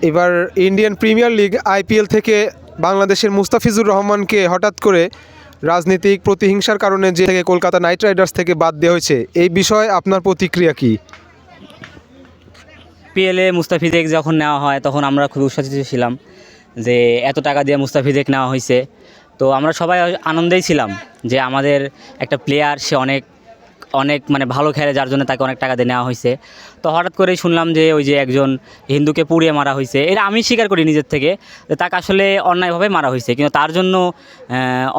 এবার Indian premier league IPL থেকে বাংলাদেশের মুস্তাফিজুর রহমানকে হঠাৎ করে রাজনৈতিক প্রতিহিংসার কারণে যে থেকে কলকাতা নাইট রাইডার্স থেকে বাদ দেওয়া হয়েছে, এই বিষয়ে আপনার প্রতিক্রিয়া কি? পিএলে মুস্তাফিজেক যখন নেওয়া হয় তখন আমরা খুব উৎসাহিত ছিলাম যে এত টাকা দিয়ে মুস্তাফিজেক নেওয়া হয়েছে। তো আমরা সবাই আনন্দেই ছিলাম যে আমাদের একটা প্লেয়ার সে অনেক অনেক মানে ভালো খেলে, যার জন্য তাকে অনেক টাকা দিয়ে নেওয়া হয়েছে। তো হঠাৎ করেই শুনলাম যে ওই যে একজন হিন্দুকে পুড়িয়ে মারা হয়েছে। এটা আমি স্বীকার করি নিজের থেকে যে তাকে আসলে অন্যায়ভাবে মারা হয়েছে, কিন্তু তার জন্য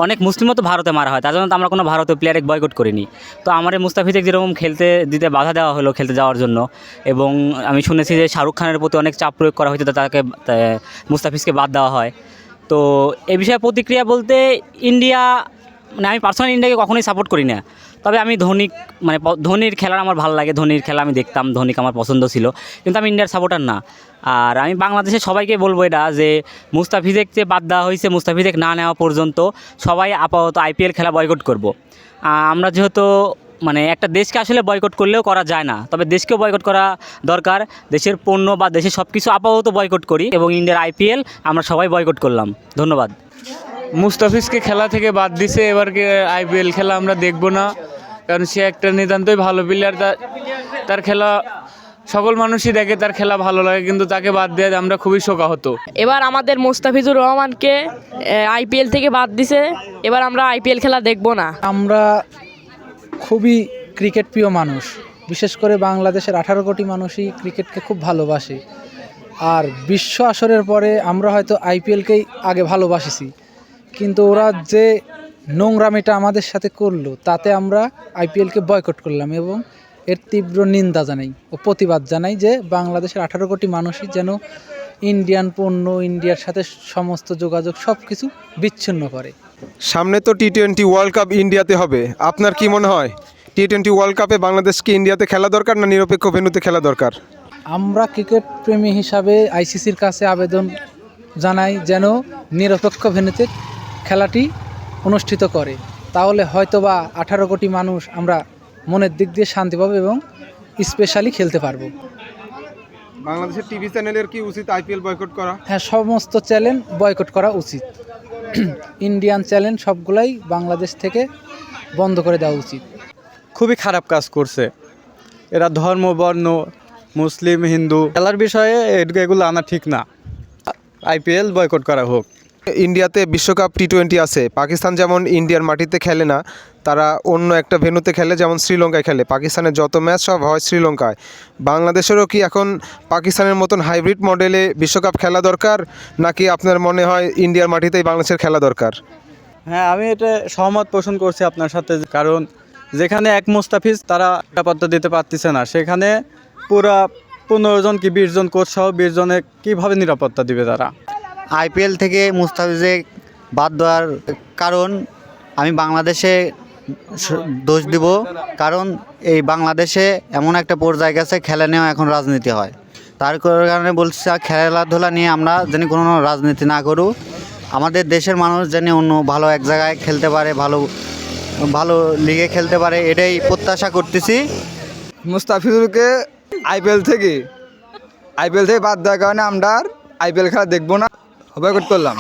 অনেক মুসলিমও তো ভারতে মারা হয়, তার জন্য তো আমরা কোনো ভারতীয় প্লেয়ারে বয়কট করিনি। তো আমার এই মুস্তাফিজেক যেরকম খেলতে দিতে বাধা দেওয়া হলো খেলতে যাওয়ার জন্য, এবং আমি শুনেছি যে শাহরুখ খানের প্রতি অনেক চাপ প্রয়োগ করা হয়েছে তাকে মুস্তাফিজকে বাদ দেওয়া হয়। তো এ বিষয়ে প্রতিক্রিয়া বলতে ইন্ডিয়া মানে আমি পার্সোনালি ইন্ডিয়াকে কখনোই সাপোর্ট করি না। তবে আমি ধোনির খেলার আমার ভালো লাগে, ধোনির খেলা আমি দেখতাম, ধোনিকে আমার পছন্দ ছিল, কিন্তু আমি ইন্ডিয়ার সাপোর্টার না। আর আমি বাংলাদেশের সবাইকে বলবো এটা যে মুস্তাফিজেক যে বাদ দেওয়া হয়েছে, মুস্তাফিজেক না নেওয়া পর্যন্ত সবাই আপাতত আইপিএল খেলা বয়কট করব। আমরা যেহেতু মানে একটা দেশকে আসলে বয়কট করলেও করা যায় না, তবে দেশকেও বয়কট করা দরকার। দেশের পণ্য বা দেশের সব কিছু আপাতত বয়কট করি, এবং ইন্ডিয়ার আইপিএল আমরা সবাই বয়কট করলাম। ধন্যবাদ। মুস্তাফিজকে খেলা থেকে বাদ দিছে, এবারকে আইপিএল খেলা আমরা দেখব না, কারণ সে একটা নিতান্তই ভালো প্লেয়ার। তার খেলা সকল মানুষই দেখে, তার খেলা ভালো লাগে, কিন্তু তাকে বাদ দেওয়া আমরা খুবই শোকাহত। এবার আমাদের মুস্তাফিজুর রহমানকে আইপিএল থেকে বাদ দিছে, এবার আমরা আইপিএল খেলা দেখব না। আমরা খুবই ক্রিকেট প্রিয় মানুষ, বিশেষ করে বাংলাদেশের 18 কোটি মানুষই ক্রিকেটকে খুব ভালোবাসে। আর বিশ্ব আসরের পরে আমরা হয়তো আইপিএলকেই আগে ভালোবাসিছি, কিন্তু ওরা যে নোংরামিটা আমাদের সাথে করলো তাতে আমরা আইপিএলকে বয়কট করলাম, এবং এর তীব্র নিন্দা জানাই ও প্রতিবাদ জানাই যে বাংলাদেশের 18 কোটি মানুষই যেন ইন্ডিয়ান পণ্য, ইন্ডিয়ার সাথে সমস্ত যোগাযোগ সব কিছু বিচ্ছিন্ন করে। সামনে তো টি-20 ওয়ার্ল্ড কাপ ইন্ডিয়াতে হবে, আপনার কি মনে হয় টি-20 ওয়ার্ল্ড কাপে বাংলাদেশকে ইন্ডিয়াতে খেলা দরকার না নিরপেক্ষ ভেন্যুতে খেলা দরকার? আমরা ক্রিকেট প্রেমী হিসাবে আইসিসির কাছে আবেদন জানাই যেন নিরপেক্ষ ভেন্যুতে খেলাটি অনুষ্ঠিত করে, তাহলে হয়তোবা 18 কোটি মানুষ আমরা মনের দিক দিয়ে শান্তি পাবো এবং স্পেশালি খেলতে পারবো। বাংলাদেশের টিভি চ্যানেলের কি উচিত আইপিএল বয়কট করা? হ্যাঁ, সমস্ত চ্যানেল বয়কট করা উচিত। ইন্ডিয়ান চ্যানেল সবগুলাই বাংলাদেশ থেকে বন্ধ করে দেওয়া উচিত। খুবই খারাপ কাজ করছে এরা, ধর্ম বর্ণ মুসলিম হিন্দু খেলার বিষয়ে এগুলো আনা ঠিক না। আইপিএল বয়কট করা হোক। ইন্ডিয়াতে বিশ্বকাপ টি-20 আছে, পাকিস্তান যেমন ইন্ডিয়ার মাটিতে খেলে না, তারা অন্য একটা ভেন্যুতে খেলে, যেমন শ্রীলঙ্কায় খেলে। পাকিস্তানের যত ম্যাচ সব হয় শ্রীলঙ্কায়। বাংলাদেশেরও কি এখন পাকিস্তানের মতন হাইব্রিড মডেলে বিশ্বকাপ খেলা দরকার, নাকি আপনার মনে হয় ইন্ডিয়ার মাটিতেই বাংলাদেশের খেলা দরকার? হ্যাঁ, আমি এটা সহমত পোষণ করছি আপনার সাথে, কারণ যেখানে এক মুস্তাফিজ তারা নিরাপত্তা দিতে পারতেছে না, সেখানে পুরা 15 জন কি 20 জন কোচ সহ 20 জনে কীভাবে নিরাপত্তা দিবে তারা? আইপিএল থেকে মুস্তাফিজেক বাদ দেওয়ার কারণ আমি বাংলাদেশে দোষ দিব, কারণ এই বাংলাদেশে এমন একটা পর্যায়ে গেছে খেলা নিয়েও এখন রাজনীতি হয়। তার কারণে বলছি খেলাধুলা নিয়ে আমরা যেন কোনো রাজনীতি না করু, আমাদের দেশের মানুষ যেন অন্য ভালো এক জায়গায় খেলতে পারে, ভালো ভালো লিগে খেলতে পারে, এটাই প্রত্যাশা করতেছি। মুস্তাফিজুরকে আইপিএল থেকে বাদ দেওয়ার কারণে আমরা আর আইপিএল খেলা দেখবো না, বয়কট করলাম।